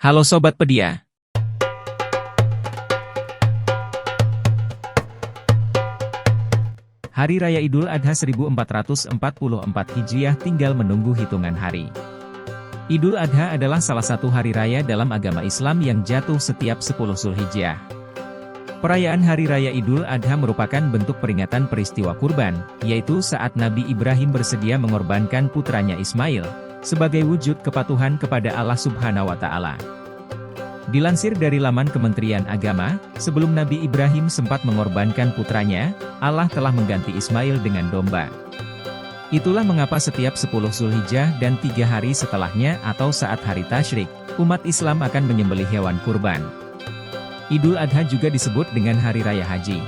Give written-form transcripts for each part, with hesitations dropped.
Halo Sobat Pedia. Hari Raya Idul Adha 1444 Hijriah tinggal menunggu hitungan hari. Idul Adha adalah salah satu hari raya dalam agama Islam yang jatuh setiap 10 Zulhijjah. Perayaan Hari Raya Idul Adha merupakan bentuk peringatan peristiwa kurban, yaitu saat Nabi Ibrahim bersedia mengorbankan putranya Ismail, sebagai wujud kepatuhan kepada Allah Subhanahu wa Ta'ala. Dilansir dari laman Kementerian Agama, sebelum Nabi Ibrahim sempat mengorbankan putranya, Allah telah mengganti Ismail dengan domba. Itulah mengapa setiap 10 Zulhijjah dan 3 hari setelahnya atau saat hari Tasyrik, umat Islam akan menyembelih hewan kurban. Idul Adha juga disebut dengan Hari Raya Haji,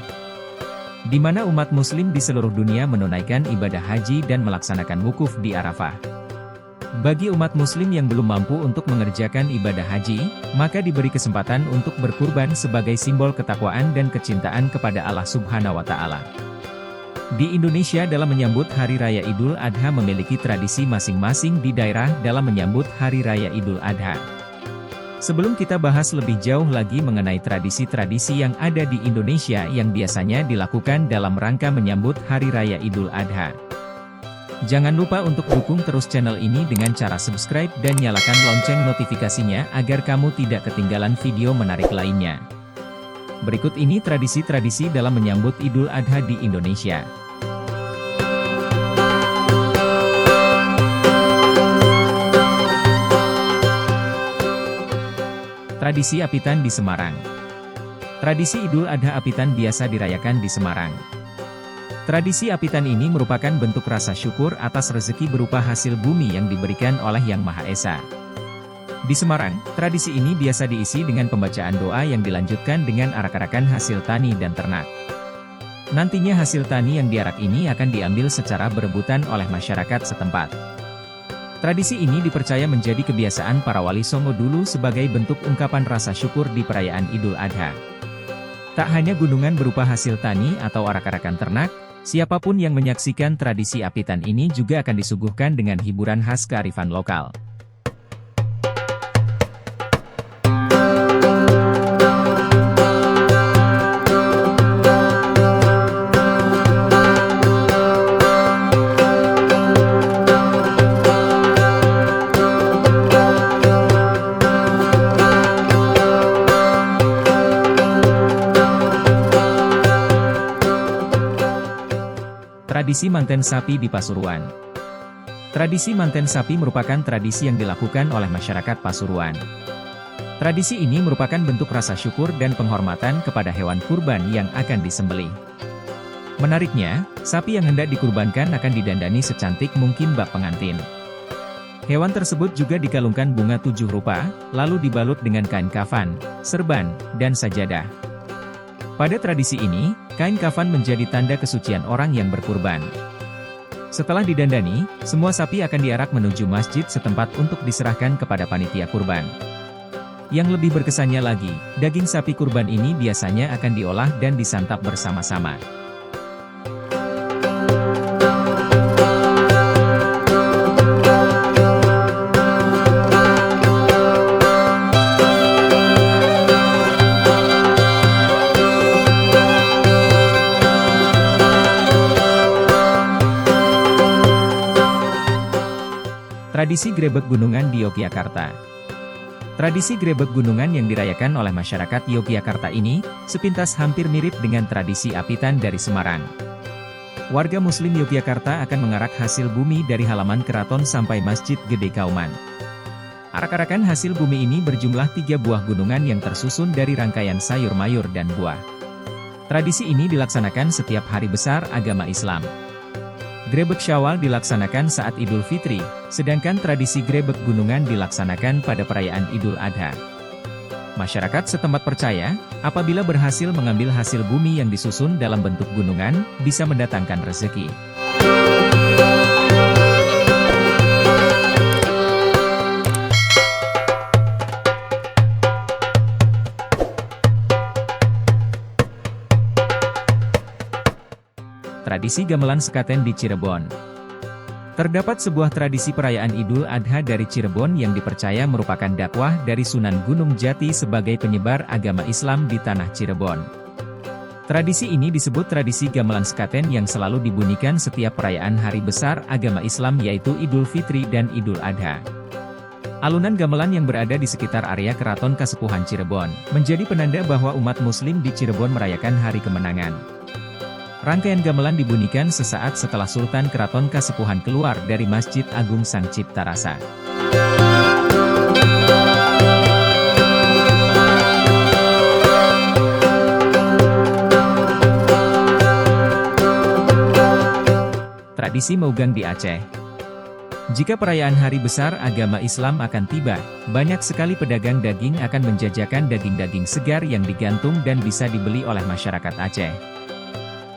di mana umat Muslim di seluruh dunia menunaikan ibadah haji dan melaksanakan wukuf di Arafah. Bagi umat Muslim yang belum mampu untuk mengerjakan ibadah haji, maka diberi kesempatan untuk berkurban sebagai simbol ketakwaan dan kecintaan kepada Allah Subhanahu wa Ta'ala. Di Indonesia dalam menyambut Hari Raya Idul Adha memiliki tradisi masing-masing di daerah dalam menyambut Hari Raya Idul Adha. Sebelum kita bahas lebih jauh lagi mengenai tradisi-tradisi yang ada di Indonesia yang biasanya dilakukan dalam rangka menyambut Hari Raya Idul Adha, jangan lupa untuk dukung terus channel ini dengan cara subscribe dan nyalakan lonceng notifikasinya agar kamu tidak ketinggalan video menarik lainnya. Berikut ini tradisi-tradisi dalam menyambut Idul Adha di Indonesia. Tradisi Apitan di Semarang. Tradisi Idul Adha Apitan biasa dirayakan di Semarang. Tradisi apitan ini merupakan bentuk rasa syukur atas rezeki berupa hasil bumi yang diberikan oleh Yang Maha Esa. Di Semarang, tradisi ini biasa diisi dengan pembacaan doa yang dilanjutkan dengan arak-arakan hasil tani dan ternak. Nantinya hasil tani yang diarak ini akan diambil secara berebutan oleh masyarakat setempat. Tradisi ini dipercaya menjadi kebiasaan para wali songo dulu sebagai bentuk ungkapan rasa syukur di perayaan Idul Adha. Tak hanya gunungan berupa hasil tani atau arak-arakan ternak, siapapun yang menyaksikan tradisi apitan ini juga akan disuguhkan dengan hiburan khas kearifan lokal. Tradisi Manten Sapi di Pasuruan. Tradisi manten sapi merupakan tradisi yang dilakukan oleh masyarakat Pasuruan. Tradisi ini merupakan bentuk rasa syukur dan penghormatan kepada hewan kurban yang akan disembelih. Menariknya, sapi yang hendak dikurbankan akan didandani secantik mungkin bak pengantin. Hewan tersebut juga dikalungkan bunga 7 rupa, lalu dibalut dengan kain kafan, serban, dan sajadah. Pada tradisi ini, kain kafan menjadi tanda kesucian orang yang berkurban. Setelah didandani, semua sapi akan diarak menuju masjid setempat untuk diserahkan kepada panitia kurban. Yang lebih berkesannya lagi, daging sapi kurban ini biasanya akan diolah dan disantap bersama-sama. Tradisi Grebek Gunungan di Yogyakarta. Tradisi grebek gunungan yang dirayakan oleh masyarakat Yogyakarta ini, sepintas hampir mirip dengan tradisi apitan dari Semarang. Warga Muslim Yogyakarta akan mengarak hasil bumi dari halaman keraton sampai Masjid Gede Kauman. Arak-arakan hasil bumi ini berjumlah 3 buah gunungan yang tersusun dari rangkaian sayur mayur dan buah. Tradisi ini dilaksanakan setiap hari besar agama Islam. Grebek Syawal dilaksanakan saat Idul Fitri, sedangkan tradisi grebek gunungan dilaksanakan pada perayaan Idul Adha. Masyarakat setempat percaya, apabila berhasil mengambil hasil bumi yang disusun dalam bentuk gunungan, bisa mendatangkan rezeki. Tradisi Gamelan Sekaten di Cirebon. Terdapat sebuah tradisi perayaan Idul Adha dari Cirebon yang dipercaya merupakan dakwah dari Sunan Gunung Jati sebagai penyebar agama Islam di tanah Cirebon. Tradisi ini disebut tradisi gamelan sekaten yang selalu dibunyikan setiap perayaan hari besar agama Islam yaitu Idul Fitri dan Idul Adha. Alunan gamelan yang berada di sekitar area Keraton Kasepuhan Cirebon, menjadi penanda bahwa umat muslim di Cirebon merayakan hari kemenangan. Rangkaian gamelan dibunyikan sesaat setelah Sultan Keraton Kasepuhan keluar dari Masjid Agung Sang Cipta Rasa. Tradisi Maugang di Aceh. Jika perayaan hari besar agama Islam akan tiba, banyak sekali pedagang daging akan menjajakan daging-daging segar yang digantung dan bisa dibeli oleh masyarakat Aceh.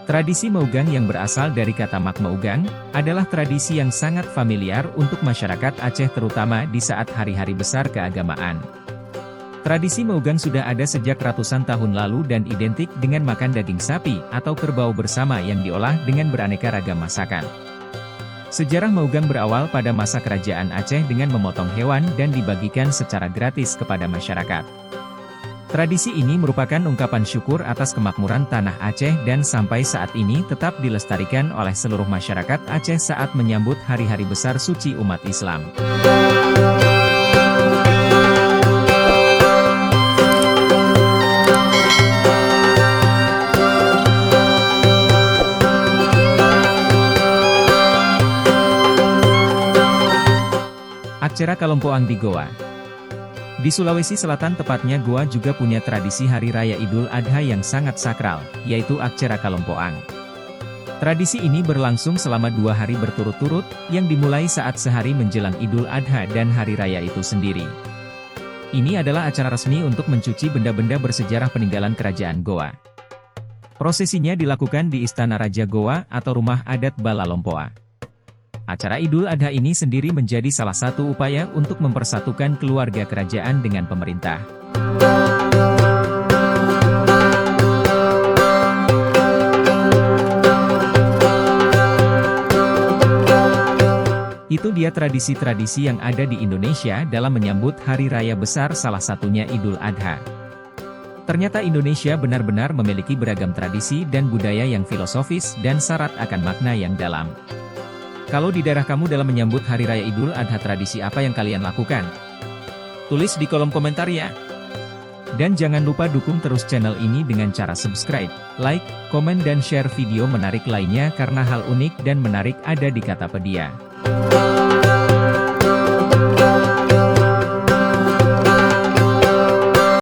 Tradisi Maugang yang berasal dari kata mak maugang, adalah tradisi yang sangat familiar untuk masyarakat Aceh terutama di saat hari-hari besar keagamaan. Tradisi Maugang sudah ada sejak ratusan tahun lalu dan identik dengan makan daging sapi atau kerbau bersama yang diolah dengan beraneka ragam masakan. Sejarah Maugang berawal pada masa kerajaan Aceh dengan memotong hewan dan dibagikan secara gratis kepada masyarakat. Tradisi ini merupakan ungkapan syukur atas kemakmuran tanah Aceh dan sampai saat ini tetap dilestarikan oleh seluruh masyarakat Aceh saat menyambut hari-hari besar suci umat Islam. Acara Kalompoang di Goa. Di Sulawesi Selatan tepatnya Goa juga punya tradisi Hari Raya Idul Adha yang sangat sakral, yaitu Acara Kalompoang. Tradisi ini berlangsung selama 2 hari berturut-turut, yang dimulai saat sehari menjelang Idul Adha dan Hari Raya itu sendiri. Ini adalah acara resmi untuk mencuci benda-benda bersejarah peninggalan kerajaan Goa. Prosesinya dilakukan di Istana Raja Goa atau Rumah Adat Balalompoa. Acara Idul Adha ini sendiri menjadi salah satu upaya untuk mempersatukan keluarga kerajaan dengan pemerintah. Itu dia tradisi-tradisi yang ada di Indonesia dalam menyambut hari raya besar salah satunya Idul Adha. Ternyata Indonesia benar-benar memiliki beragam tradisi dan budaya yang filosofis dan syarat akan makna yang dalam. Kalau di daerah kamu dalam menyambut Hari Raya Idul Adha tradisi apa yang kalian lakukan? Tulis di kolom komentar ya. Dan jangan lupa dukung terus channel ini dengan cara subscribe, like, komen dan share video menarik lainnya karena hal unik dan menarik ada di Katapedia.